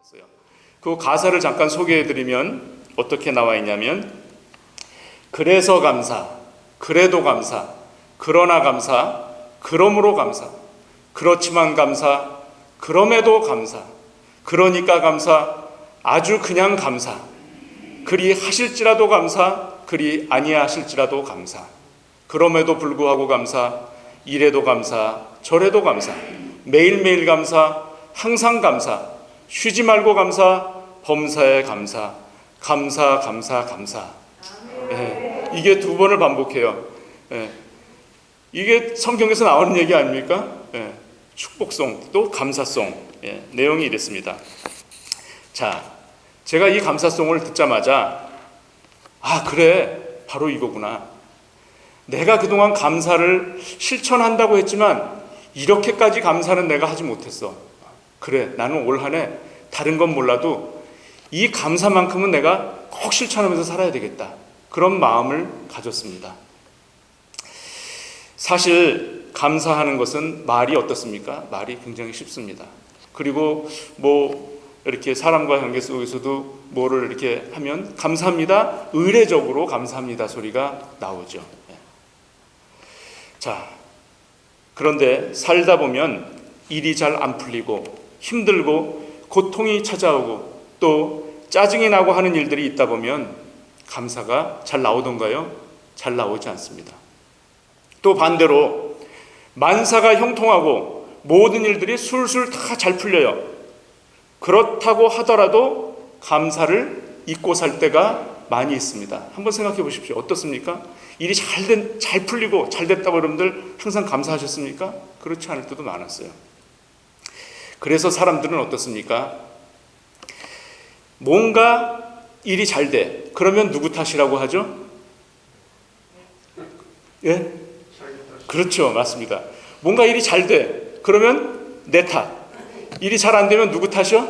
있어요. 그 가사를 잠깐 소개해드리면 어떻게 나와 있냐면, 그래서 감사, 그래도 감사, 그러나 감사, 그러므로 감사, 그렇지만 감사, 그럼에도 감사, 그러니까 감사, 아주 그냥 감사, 그리 하실지라도 감사, 그리 아니하실지라도 감사, 그럼에도 불구하고 감사, 이래도 감사, 저래도 감사, 매일매일 감사, 항상 감사, 쉬지 말고 감사, 범사에 감사, 감사, 감사, 감사. 예, 이게 두 번을 반복해요. 예, 이게 성경에서 나오는 얘기 아닙니까? 예, 축복송 또 감사송. 예, 내용이 이랬습니다. 자, 제가 이 감사송을 듣자마자 그래, 바로 이거구나. 내가 그동안 감사를 실천한다고 했지만 이렇게까지 감사는 내가 하지 못했어. 그래, 나는 올 한 해 다른 건 몰라도 이 감사만큼은 내가 꼭 실천하면서 살아야 되겠다. 그런 마음을 가졌습니다. 사실 감사하는 것은 말이 어떻습니까? 말이 굉장히 쉽습니다. 그리고 이렇게 사람과 관계 속에서도 뭐를 이렇게 하면 감사합니다, 의례적으로 감사합니다 소리가 나오죠. 자, 그런데 살다 보면 일이 잘 안 풀리고 힘들고 고통이 찾아오고 또 짜증이 나고 하는 일들이 있다 보면 감사가 잘 나오던가요? 잘 나오지 않습니다. 또 반대로 만사가 형통하고 모든 일들이 술술 다 잘 풀려요. 그렇다고 하더라도 감사를 잊고 살 때가 많이 있습니다. 한번 생각해 보십시오. 어떻습니까? 일이 잘 풀리고 잘 됐다고 여러분들 항상 감사하셨습니까? 그렇지 않을 때도 많았어요. 그래서 사람들은 어떻습니까? 뭔가 일이 잘 돼. 그러면 누구 탓이라고 하죠? 예? 그렇죠. 맞습니다. 뭔가 일이 잘 돼. 그러면 내 탓. 일이 잘 안 되면 누구 탓이요?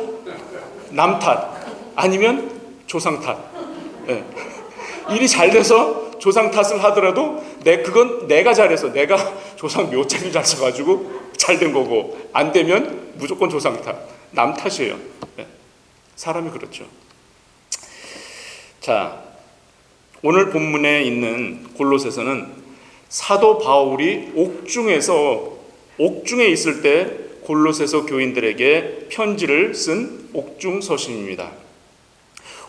남 탓. 아니면 조상 탓. 예. 일이 잘 돼서 조상 탓을 하더라도 그건 내가 잘해서 내가 조상 묘책을 잘 써가지고 잘 된 거고, 안 되면 무조건 조상 탓, 남 탓이에요. 예. 사람이 그렇죠. 자, 오늘 본문에 있는 골로새서는 사도 바울이 옥중에 있을 때 골로새서 교인들에게 편지를 쓴 옥중서신입니다.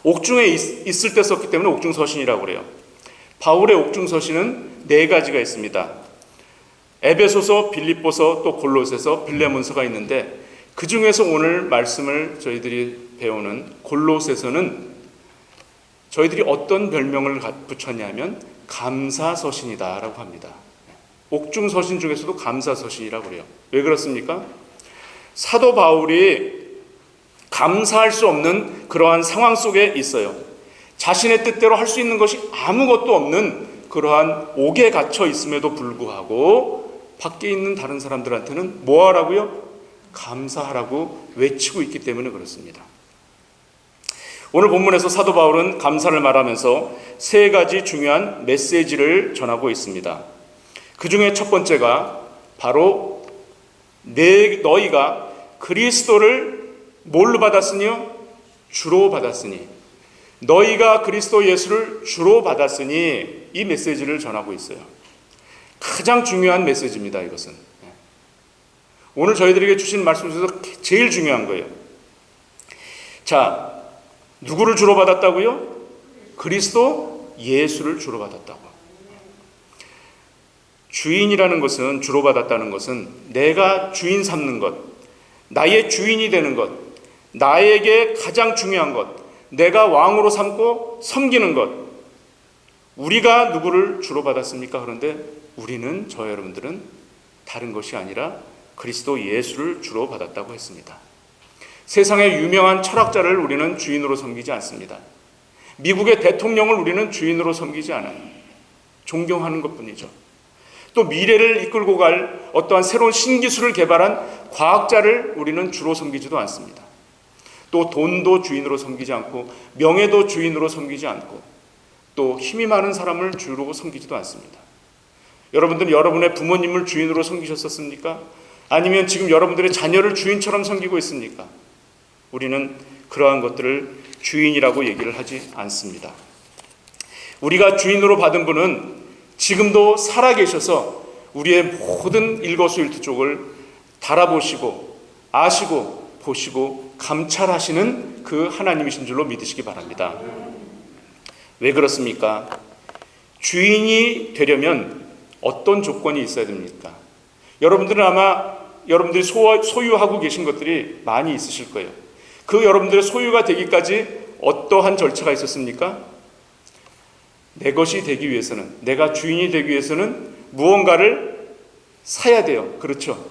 옥중에 있을 때 썼기 때문에 옥중서신이라고 그래요. 바울의 옥중서신은 4가지가 있습니다. 에베소서, 빌립보서, 또 골로새서, 빌레몬서가 있는데 그 중에서 오늘 말씀을 저희들이 배우는 골로새서는 저희들이 어떤 별명을 붙였냐면 감사서신이다라고 합니다. 옥중서신 중에서도 감사서신이라고 그래요. 왜 그렇습니까? 사도 바울이 감사할 수 없는 그러한 상황 속에 있어요. 자신의 뜻대로 할 수 있는 것이 아무것도 없는 그러한 옥에 갇혀 있음에도 불구하고 밖에 있는 다른 사람들한테는 뭐 하라고요? 감사하라고 외치고 있기 때문에 그렇습니다. 오늘 본문에서 사도 바울은 감사를 말하면서 3가지 중요한 메시지를 전하고 있습니다. 그 중에 첫 번째가 바로 너희가 그리스도를 뭘로 받았으니요? 주로 받았으니. 너희가 그리스도 예수를 주로 받았으니, 이 메시지를 전하고 있어요. 가장 중요한 메시지입니다. 이것은 오늘 저희들에게 주신 말씀 중에서 제일 중요한 거예요. 자, 누구를 주로 받았다고요? 그리스도 예수를 주로 받았다고. 주인이라는 것은, 주로 받았다는 것은 내가 주인 삼는 것, 나의 주인이 되는 것, 나에게 가장 중요한 것, 내가 왕으로 삼고 섬기는 것. 우리가 누구를 주로 받았습니까? 그런데 우리는, 여러분들은 다른 것이 아니라 그리스도 예수를 주로 받았다고 했습니다. 세상의 유명한 철학자를 우리는 주인으로 섬기지 않습니다. 미국의 대통령을 우리는 주인으로 섬기지 않아요. 존경하는 것뿐이죠. 또 미래를 이끌고 갈 어떠한 새로운 신기술을 개발한 과학자를 우리는 주로 섬기지도 않습니다. 또 돈도 주인으로 섬기지 않고 명예도 주인으로 섬기지 않고 또 힘이 많은 사람을 주로 섬기지도 않습니다. 여러분들은 여러분의 부모님을 주인으로 섬기셨었습니까? 아니면 지금 여러분들의 자녀를 주인처럼 섬기고 있습니까? 우리는 그러한 것들을 주인이라고 얘기를 하지 않습니다. 우리가 주인으로 받은 분은 지금도 살아계셔서 우리의 모든 일거수일투족을 달아보시고 아시고 보시고 감찰하시는 그 하나님이신 줄로 믿으시기 바랍니다. 왜 그렇습니까? 주인이 되려면 어떤 조건이 있어야 됩니까? 여러분들은 아마 여러분들이 소유하고 계신 것들이 많이 있으실 거예요. 그 여러분들의 소유가 되기까지 어떠한 절차가 있었습니까? 내 것이 되기 위해서는, 내가 주인이 되기 위해서는 무언가를 사야 돼요. 그렇죠?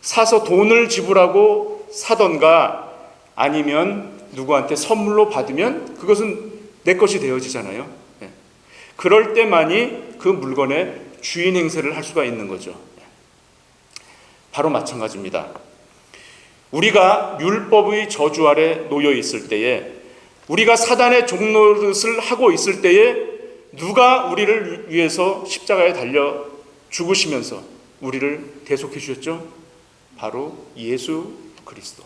사서 돈을 지불하고 사던가 아니면 누구한테 선물로 받으면 그것은 내 것이 되어지잖아요. 그럴 때만이 그 물건의 주인 행세를 할 수가 있는 거죠. 바로 마찬가지입니다. 우리가 율법의 저주 아래 놓여 있을 때에, 우리가 사단의 종노릇을 하고 있을 때에 누가 우리를 위해서 십자가에 달려 죽으시면서 우리를 대속해 주셨죠? 바로 예수 그리스도.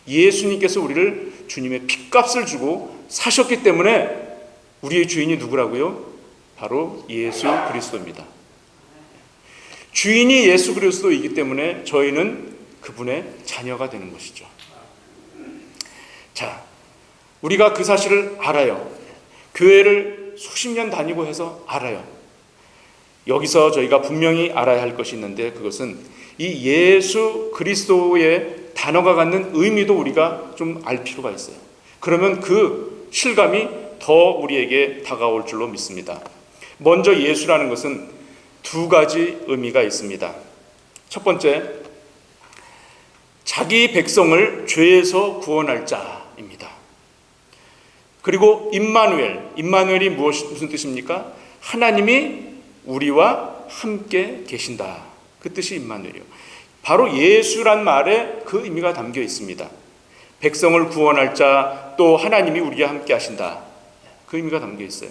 예수님께서 우리를 주님의 핏값을 주고 사셨기 때문에 우리의 주인이 누구라고요? 바로 예수 그리스도입니다. 주인이 예수 그리스도이기 때문에 저희는 그분의 자녀가 되는 것이죠. 자, 우리가 그 사실을 알아요. 교회를 수십 년 다니고 해서 알아요. 여기서 저희가 분명히 알아야 할 것이 있는데, 그것은 이 예수 그리스도의 단어가 갖는 의미도 우리가 좀 알 필요가 있어요. 그러면 그 실감이 더 우리에게 다가올 줄로 믿습니다. 먼저 예수라는 것은 두 가지 의미가 있습니다. 첫 번째, 자기 백성을 죄에서 구원할 자입니다. 그리고 임마누엘이 무슨 뜻입니까? 하나님이 우리와 함께 계신다. 그 뜻이 임마누엘이요. 바로 예수란 말에 그 의미가 담겨 있습니다. 백성을 구원할 자, 또 하나님이 우리와 함께 하신다. 그 의미가 담겨 있어요.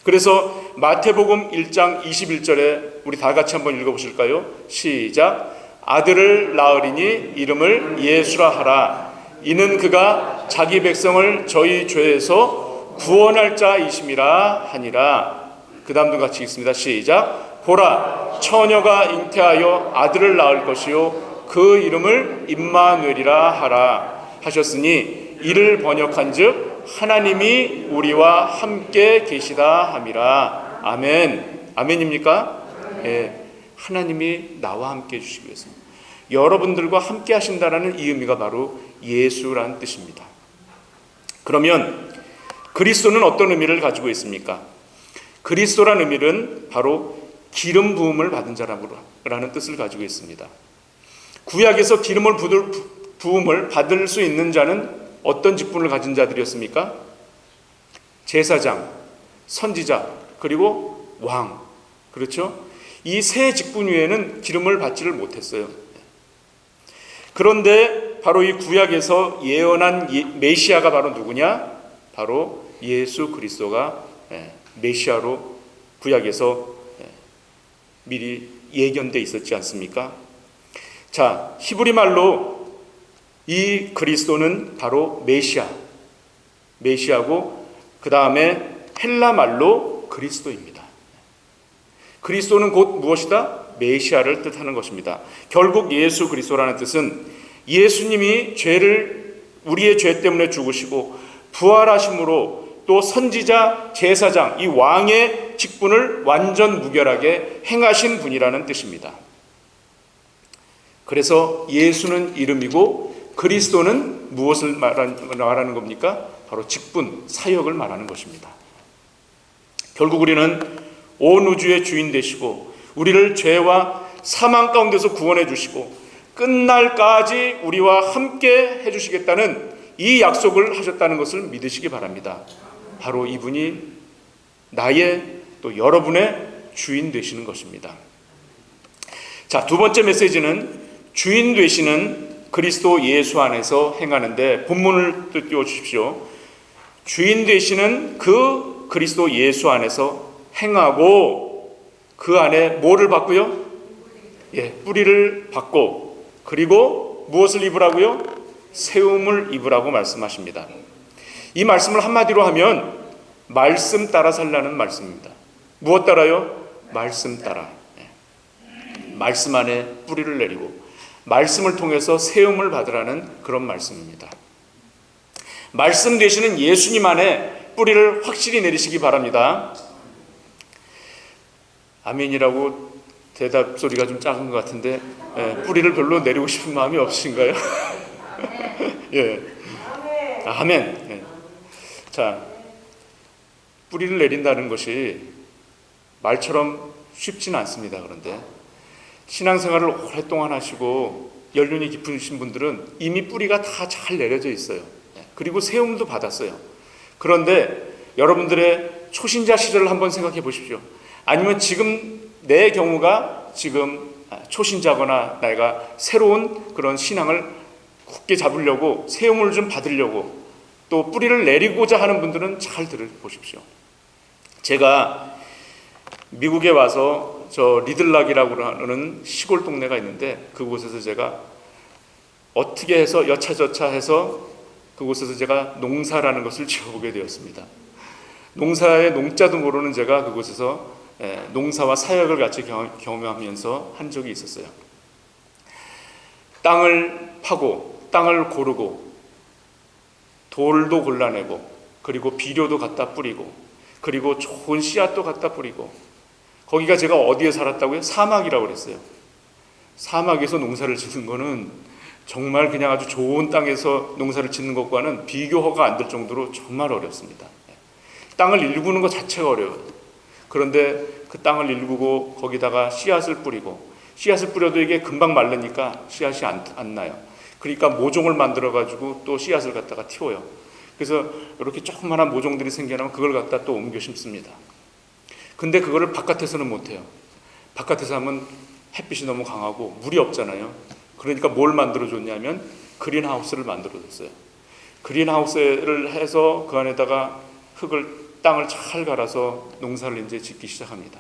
그래서 마태복음 1장 21절에 우리 다 같이 한번 읽어보실까요? 시작. 아들을 낳으리니 이름을 예수라 하라. 이는 그가 자기 백성을 저희 죄에서 구원할 자이심이라 하니라. 그 다음도 같이 읽습니다. 시작. 보라, 처녀가 잉태하여 아들을 낳을 것이요 그 이름을 임마누엘이라 하라 하셨으니, 이를 번역한즉 하나님이 우리와 함께 계시다 함이라. 아멘. 아멘입니까? 예, 하나님이 나와 함께 해주시기 위해서, 여러분들과 함께 하신다라는 이 의미가 바로 예수라는 뜻입니다. 그러면 그리스도는 어떤 의미를 가지고 있습니까? 그리스도라는 의미는 바로 기름 부음을 받은 자라는 뜻을 가지고 있습니다. 구약에서 기름을 부음을 받을 수 있는 자는 어떤 직분을 가진 자들이었습니까? 제사장, 선지자, 그리고 왕. 그렇죠? 이 세 직분 외에는 기름을 받지를 못했어요. 그런데 바로 이 구약에서 예언한 메시아가 바로 누구냐? 바로 예수 그리스도가 메시아로 구약에서 미리 예견돼 있었지 않습니까? 자, 히브리 말로 이 그리스도는 바로 메시아고, 그 다음에 헬라 말로 그리스도입니다. 그리스도는 곧 무엇이다? 메시아를 뜻하는 것입니다. 결국 예수 그리스도라는 뜻은 예수님이 우리의 죄 때문에 죽으시고 부활하심으로 또 선지자, 제사장, 이 왕의 직분을 완전 무결하게 행하신 분이라는 뜻입니다. 그래서 예수는 이름이고 그리스도는 무엇을 말하는 겁니까? 바로 직분, 사역을 말하는 것입니다. 결국 우리는 온 우주의 주인 되시고 우리를 죄와 사망 가운데서 구원해 주시고 끝날까지 우리와 함께 해주시겠다는 이 약속을 하셨다는 것을 믿으시기 바랍니다. 바로 이분이 나의 또 여러분의 주인 되시는 것입니다. 자, 두 번째 메시지는 주인 되시는 그리스도 예수 안에서 행하는데, 본문을 또 띄워주십시오. 주인 되시는 그 그리스도 예수 안에서 행하고 그 안에 뭐를 받고요? 뿌리를 받고, 그리고 무엇을 입으라고요? 세움을 입으라고 말씀하십니다. 이 말씀을 한마디로 하면 말씀 따라 살라는 말씀입니다. 무엇 따라요? 말씀 따라. 말씀 안에 뿌리를 내리고 말씀을 통해서 세움을 받으라는 그런 말씀입니다. 말씀 되시는 예수님 안에 뿌리를 확실히 내리시기 바랍니다. 아멘이라고 대답 소리가 좀 작은 것 같은데, 뿌리를 별로 내리고 싶은 마음이 없으신가요? 예. 아멘. 예. 자, 뿌리를 내린다는 것이 말처럼 쉽지는 않습니다. 그런데 신앙생활을 오랫동안 하시고 연륜이 깊으신 분들은 이미 뿌리가 다 잘 내려져 있어요. 그리고 세움도 받았어요. 그런데 여러분들의 초신자 시절을 한번 생각해 보십시오. 아니면 지금 내 경우가 지금 초신자거나 내가 새로운 그런 신앙을 굳게 잡으려고 세움을 좀 받으려고 또 뿌리를 내리고자 하는 분들은 잘 들어보십시오. 제가 미국에 와서 저 리들락이라고 하는 시골 동네가 있는데 그곳에서 제가 어떻게 해서 여차저차 해서 그곳에서 제가 농사라는 것을 지어보게 되었습니다. 농사의 농자도 모르는 제가 그곳에서 농사와 사역을 같이 경험하면서 한 적이 있었어요. 땅을 파고 땅을 고르고 돌도 골라내고 그리고 비료도 갖다 뿌리고 그리고 좋은 씨앗도 갖다 뿌리고 거기가 제가 어디에 살았다고요? 사막이라고 그랬어요. 사막에서 농사를 짓는 거는 정말 그냥 아주 좋은 땅에서 농사를 짓는 것과는 비교가 안 될 정도로 정말 어렵습니다. 땅을 일구는 것 자체가 어려워요. 그런데 그 땅을 일구고 거기다가 씨앗을 뿌리고 씨앗을 뿌려도 이게 금방 마르니까 씨앗이 안 나요. 그러니까 모종을 만들어 가지고 또 씨앗을 갖다가 틔워요. 그래서 이렇게 조그마한 모종들이 생겨나면 그걸 갖다 또 옮겨 심습니다. 근데 그거를 바깥에서는 못해요. 바깥에서 하면 햇빛이 너무 강하고 물이 없잖아요. 그러니까 뭘 만들어줬냐면 그린하우스를 만들어줬어요. 그린하우스를 해서 그 안에다가 땅을 잘 갈아서 농사를 이제 짓기 시작합니다.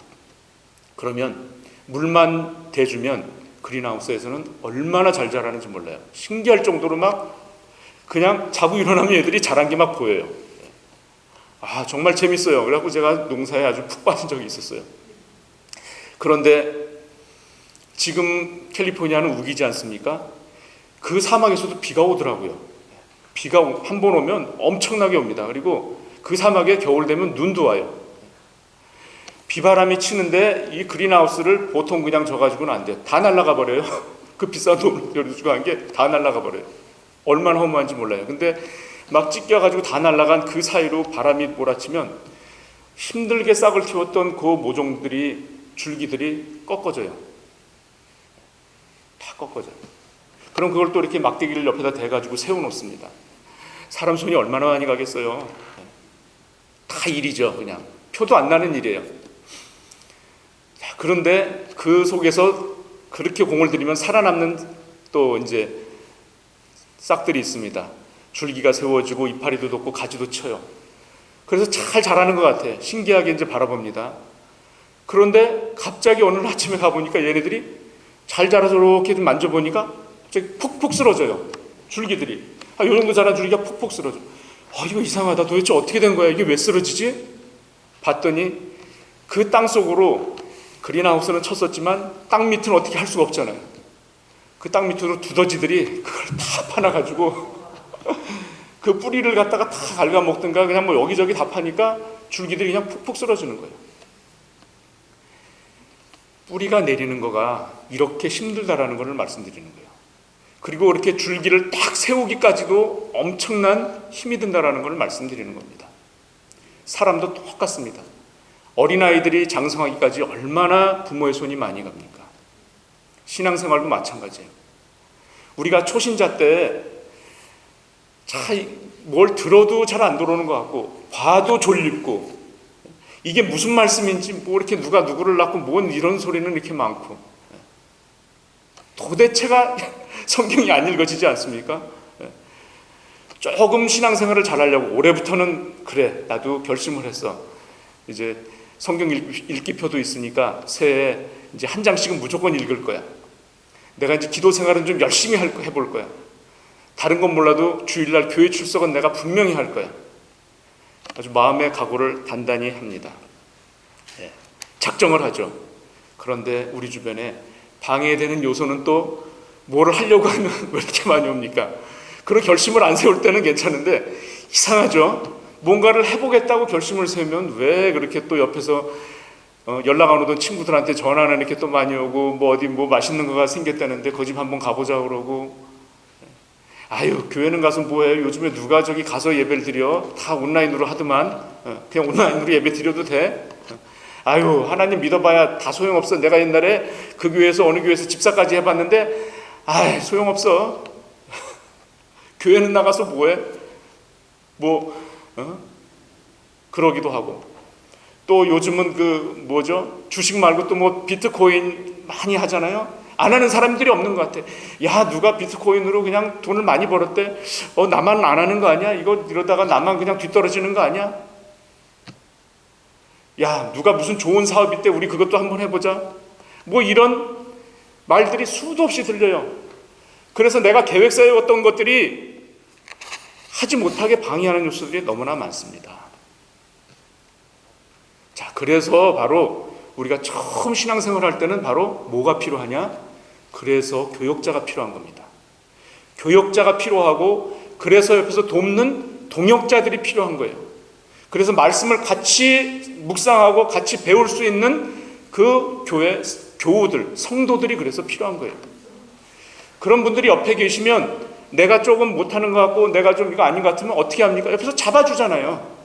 그러면 물만 대주면 그린하우스에서는 얼마나 잘 자라는지 몰라요. 신기할 정도로 막 그냥 자고 일어나면 애들이 자란 게 막 보여요. 아, 정말 재밌어요. 그래갖고 제가 농사에 아주 푹 빠진 적이 있었어요. 그런데 지금 캘리포니아는 우기지 않습니까? 그 사막에서도 비가 오더라고요. 비가 한 번 오면 엄청나게 옵니다. 그리고 그 사막에 겨울 되면 눈도 와요. 비바람이 치는데 이 그린하우스를 보통 그냥 져가지고는 안 돼요. 다 날아가 버려요. 그 비싼 돈을 들여주고 한 게 다 날아가 버려요. 얼마나 허무한지 몰라요. 근데 막 찢겨가지고 다 날아간 그 사이로 바람이 몰아치면 힘들게 싹을 틔웠던 그 모종들이 줄기들이 꺾어져요. 다 꺾어져요. 그럼 그걸 또 이렇게 막대기를 옆에다 대가지고 세워놓습니다. 사람 손이 얼마나 많이 가겠어요. 다 일이죠. 그냥 표도 안 나는 일이에요. 그런데 그 속에서 그렇게 공을 들이면 살아남는 또 이제 싹들이 있습니다. 줄기가 세워지고 이파리도 돋고 가지도 쳐요. 그래서 잘 자라는 것 같아요. 신기하게 이제 바라봅니다. 그런데 갑자기 어느 아침에 가보니까 얘네들이 잘 자라서 이렇게 만져보니까 갑자기 푹푹 쓰러져요. 줄기들이. 이 정도 자란 줄기가 푹푹 쓰러져. 이거 이상하다. 도대체 어떻게 된 거야? 이게 왜 쓰러지지? 봤더니 그 땅 속으로 그린하우스는 쳤었지만 땅 밑은 어떻게 할 수가 없잖아요. 그 땅 밑으로 두더지들이 그걸 다 파놔가지고 그 뿌리를 갖다가 다 갉아먹든가 그냥 뭐 여기저기 다 파니까 줄기들이 그냥 푹푹 쓰러지는 거예요. 뿌리가 내리는 거가 이렇게 힘들다라는 것을 말씀드리는 거예요. 그리고 이렇게 줄기를 딱 세우기까지도 엄청난 힘이 든다라는 것을 말씀드리는 겁니다. 사람도 똑같습니다. 어린아이들이 장성하기까지 얼마나 부모의 손이 많이 갑니까? 신앙생활도 마찬가지예요. 우리가 초신자 때 뭘 들어도 잘 안 들어오는 것 같고 봐도 졸립고 이게 무슨 말씀인지 뭐 이렇게 누가 누구를 낳고 뭔 이런 소리는 이렇게 많고 도대체가 성경이 안 읽어지지 않습니까? 조금 신앙생활을 잘하려고 올해부터는 그래 나도 결심을 했어. 이제 성경 읽기표도 있으니까 새해에 이제 한 장씩은 무조건 읽을 거야. 내가 이제 기도 생활은 좀 열심히 해볼 거야. 다른 건 몰라도 주일날 교회 출석은 내가 분명히 할 거야. 아주 마음의 각오를 단단히 합니다. 예, 작정을 하죠. 그런데 우리 주변에 방해되는 요소는 또 뭐를 하려고 하면 왜 이렇게 많이 옵니까? 그런 결심을 안 세울 때는 괜찮은데 이상하죠. 뭔가를 해보겠다고 결심을 세우면 왜 그렇게 또 옆에서 연락 안 오던 친구들한테 전화는 이렇게 또 많이 오고 뭐 어디 뭐 맛있는 거가 생겼다는데 그 집 한번 가보자 그러고, 아유 교회는 가서 뭐해, 요즘에 누가 저기 가서 예배를 드려, 다 온라인으로 하더만, 그냥 온라인으로 예배 드려도 돼. 아유 하나님 믿어봐야 다 소용없어. 내가 옛날에 그 교회에서 어느 교회에서 집사까지 해봤는데 아이 소용없어. 교회는 나가서 뭐해? 그러기도 하고, 또 요즘은 그 뭐죠? 주식 말고 또 뭐 비트코인 많이 하잖아요. 안 하는 사람들이 없는 것 같아. 야 누가 비트코인으로 그냥 돈을 많이 벌었대. 나만 안 하는 거 아니야? 이러다가 나만 그냥 뒤떨어지는 거 아니야? 야 누가 무슨 좋은 사업 있대, 우리 그것도 한번 해보자. 뭐 이런 말들이 수도 없이 들려요. 그래서 내가 계획 세웠던 것들이 하지 못하게 방해하는 요소들이 너무나 많습니다. 자, 그래서 바로 우리가 처음 신앙생활 할 때는 바로 뭐가 필요하냐? 그래서 교역자가 필요한 겁니다. 교역자가 필요하고, 그래서 옆에서 돕는 동역자들이 필요한 거예요. 그래서 말씀을 같이 묵상하고 같이 배울 수 있는 그 교회 교우들, 성도들이 그래서 필요한 거예요. 그런 분들이 옆에 계시면 내가 조금 못하는 것 같고 내가 좀 이거 아닌 것 같으면 어떻게 합니까? 옆에서 잡아주잖아요.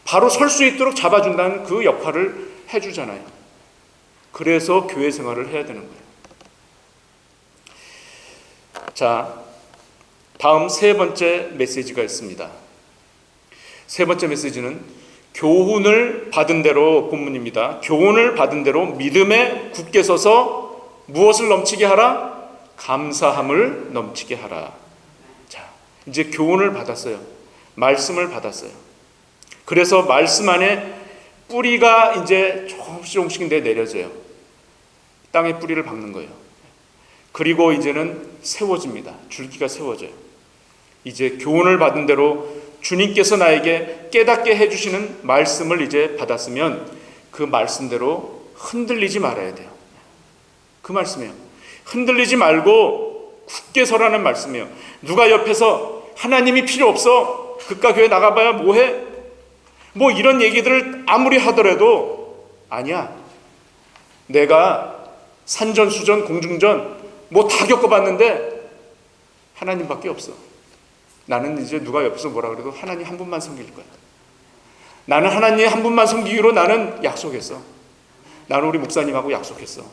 바로 설 수 있도록 잡아준다는 그 역할을 해주잖아요. 그래서 교회 생활을 해야 되는 거예요. 자, 다음 세 번째 메시지가 있습니다. 세 번째 메시지는 교훈을 받은 대로, 본문입니다. 교훈을 받은 대로 믿음에 굳게 서서 무엇을 넘치게 하라? 감사함을 넘치게 하라. 자, 이제 교훈을 받았어요. 말씀을 받았어요. 그래서 말씀 안에 뿌리가 이제 조금씩 내려져요. 땅에 뿌리를 박는 거예요. 그리고 이제는 세워집니다. 줄기가 세워져요. 이제 교훈을 받은 대로 주님께서 나에게 깨닫게 해주시는 말씀을 이제 받았으면 그 말씀대로 흔들리지 말아야 돼요. 그 말씀이에요. 흔들리지 말고 굳게 서라는 말씀이에요. 누가 옆에서 하나님이 필요 없어, 그깟 교회 나가봐야 뭐해? 뭐 이런 얘기들을 아무리 하더라도 아니야. 내가 산전수전 공중전 뭐 다 겪어봤는데 하나님밖에 없어. 나는 이제 누가 옆에서 뭐라 그래도 하나님 한 분만 섬길 거야. 나는 하나님 한 분만 섬기기로 나는 약속했어. 나는 우리 목사님하고 약속했어.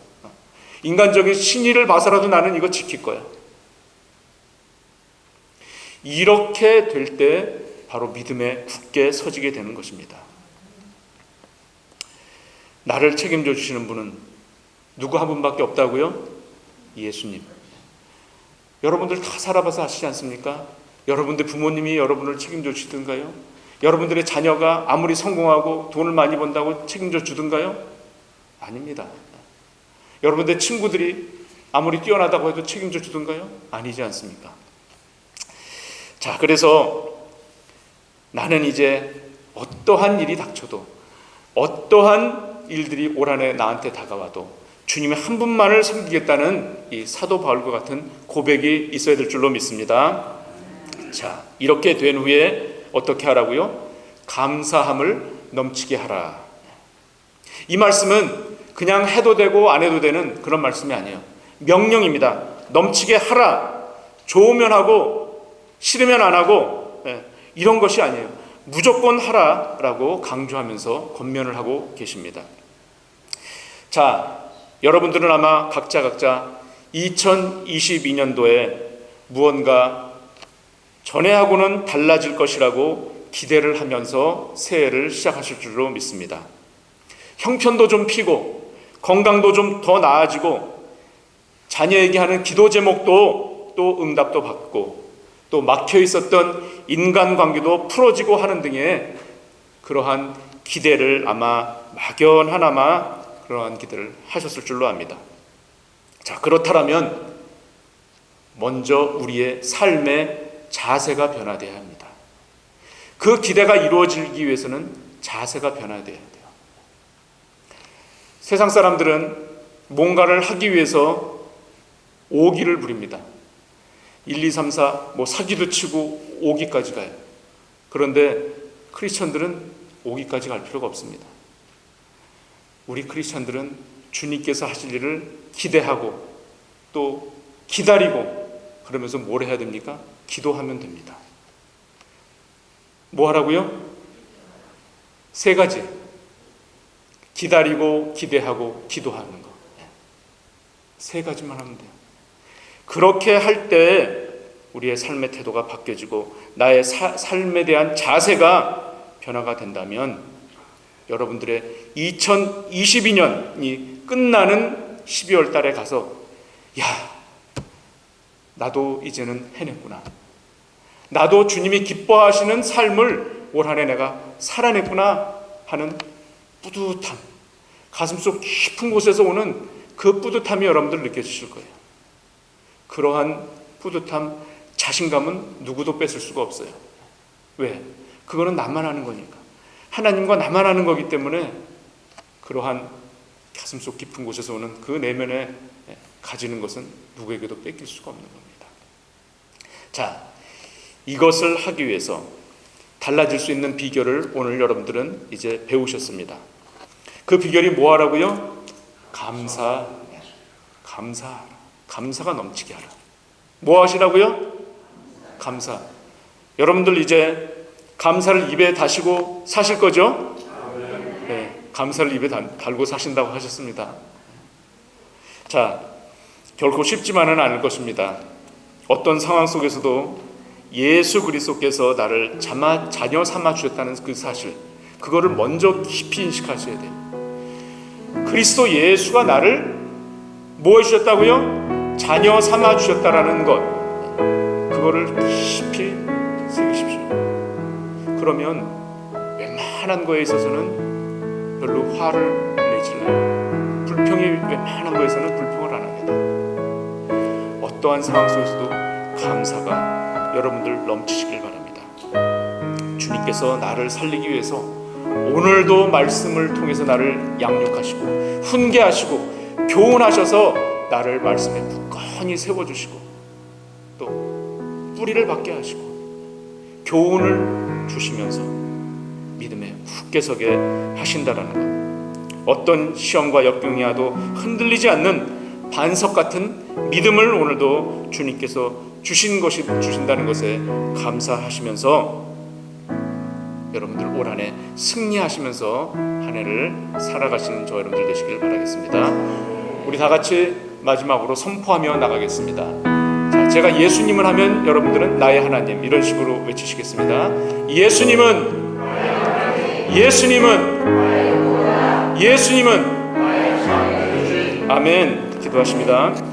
인간적인 신의를 봐서라도 나는 이거 지킬 거야. 이렇게 될 때 바로 믿음에 굳게 서지게 되는 것입니다. 나를 책임져 주시는 분은 누구 한 분밖에 없다고요? 예수님. 여러분들 다 살아봐서 아시지 않습니까? 여러분들 부모님이 여러분을 책임져 주시던가요? 여러분들의 자녀가 아무리 성공하고 돈을 많이 번다고 책임져 주던가요? 아닙니다. 여러분들의 친구들이 아무리 뛰어나다고 해도 책임져 주던가요? 아니지 않습니까? 자, 그래서 나는 이제 어떠한 일이 닥쳐도, 어떠한 일들이 올 한해 나한테 다가와도 주님의 한 분만을 섬기겠다는 이 사도 바울과 같은 고백이 있어야 될 줄로 믿습니다. 자, 이렇게 된 후에 어떻게 하라고요? 감사함을 넘치게 하라. 이 말씀은 그냥 해도 되고 안 해도 되는 그런 말씀이 아니에요. 명령입니다. 넘치게 하라. 좋으면 하고 싫으면 안 하고, 이런 것이 아니에요. 무조건 하라라고 강조하면서 권면을 하고 계십니다. 자, 여러분들은 아마 각자 2022년도에 무언가 전에하고는 달라질 것이라고 기대를 하면서 새해를 시작하실 줄로 믿습니다. 형편도 좀 피고 건강도 좀 더 나아지고 자녀에게 하는 기도 제목도 또 응답도 받고 또 막혀 있었던 인간관계도 풀어지고 하는 등의 그러한 기대를 아마 막연하나마 그러한 기대를 하셨을 줄로 압니다. 자, 그렇다면 먼저 우리의 삶의 자세가 변화되어야 합니다. 그 기대가 이루어지기 위해서는 자세가 변화되어야 돼요. 세상 사람들은 뭔가를 하기 위해서 오기를 부립니다. 1, 2, 3, 4 사기도 치고 오기까지 가요. 그런데 크리스천들은 오기까지 갈 필요가 없습니다. 우리 크리스천들은 주님께서 하실 일을 기대하고 또 기다리고 그러면서 뭘 해야 됩니까? 기도하면 됩니다. 뭐 하라고요? 3가지. 기다리고 기대하고 기도하는 거. 3가지만 하면 돼요. 그렇게 할 때 우리의 삶의 태도가 바뀌어지고 나의 삶에 대한 자세가 변화가 된다면 여러분들의 2022년이 끝나는 12월 달에 가서 야, 나도 이제는 해냈구나. 나도 주님이 기뻐하시는 삶을 올 한 해 내가 살아냈구나 하는 뿌듯함, 가슴속 깊은 곳에서 오는 그 뿌듯함이 여러분들 느껴지실 거예요. 그러한 뿌듯함, 자신감은 누구도 뺏을 수가 없어요. 왜? 그거는 나만 하는 거니까. 하나님과 나만 하는 거기 때문에 그러한 가슴속 깊은 곳에서 오는 그 내면에 가지는 것은 누구에게도 뺏길 수가 없는 겁니다. 자, 이것을 하기 위해서 달라질 수 있는 비결을 오늘 여러분들은 이제 배우셨습니다. 그 비결이 뭐하라고요? 감사가 넘치게 하라. 뭐 하시라고요? 감사. 여러분들 이제 감사를 입에 다시고 사실 거죠? 네, 감사를 입에 달고 사신다고 하셨습니다. 자, 결코 쉽지만은 않을 것입니다. 어떤 상황 속에서도 예수 그리스도께서 나를 자녀 삼아 주셨다는 그 사실, 그거를 먼저 깊이 인식하셔야 돼요. 그리스도 예수가 나를 뭐 해주셨다고요? 자녀 삼아 주셨다라는 것, 그거를 깊이 새기십시오. 그러면 웬만한 거에 있어서는 별로 화를 내지 않아요. 불평이 웬만한 거에서는 불평을 안 합니다. 어떠한 상황 속에서도 감사가 여러분들 넘치시길 바랍니다. 주님께서 나를 살리기 위해서 오늘도 말씀을 통해서 나를 양육하시고 훈계하시고 교훈하셔서 나를 말씀에 굳건히 세워주시고 또 뿌리를 받게 하시고 교훈을 주시면서 믿음에 굳게 서게 하신다라는 것, 어떤 시험과 역경이 와도 흔들리지 않는 반석 같은 믿음을 오늘도 주님께서 주신다는 것에 감사하시면서 여러분들 올 한 해 승리하시면서 한 해를 살아가시는 저 여러분들 되시길 바라겠습니다. 우리 다 같이 마지막으로 선포하며 나가겠습니다. 자, 제가 예수님을 하면 여러분들은 나의 하나님, 이런 식으로 외치시겠습니다. 예수님은 아멘. 기도하십니다.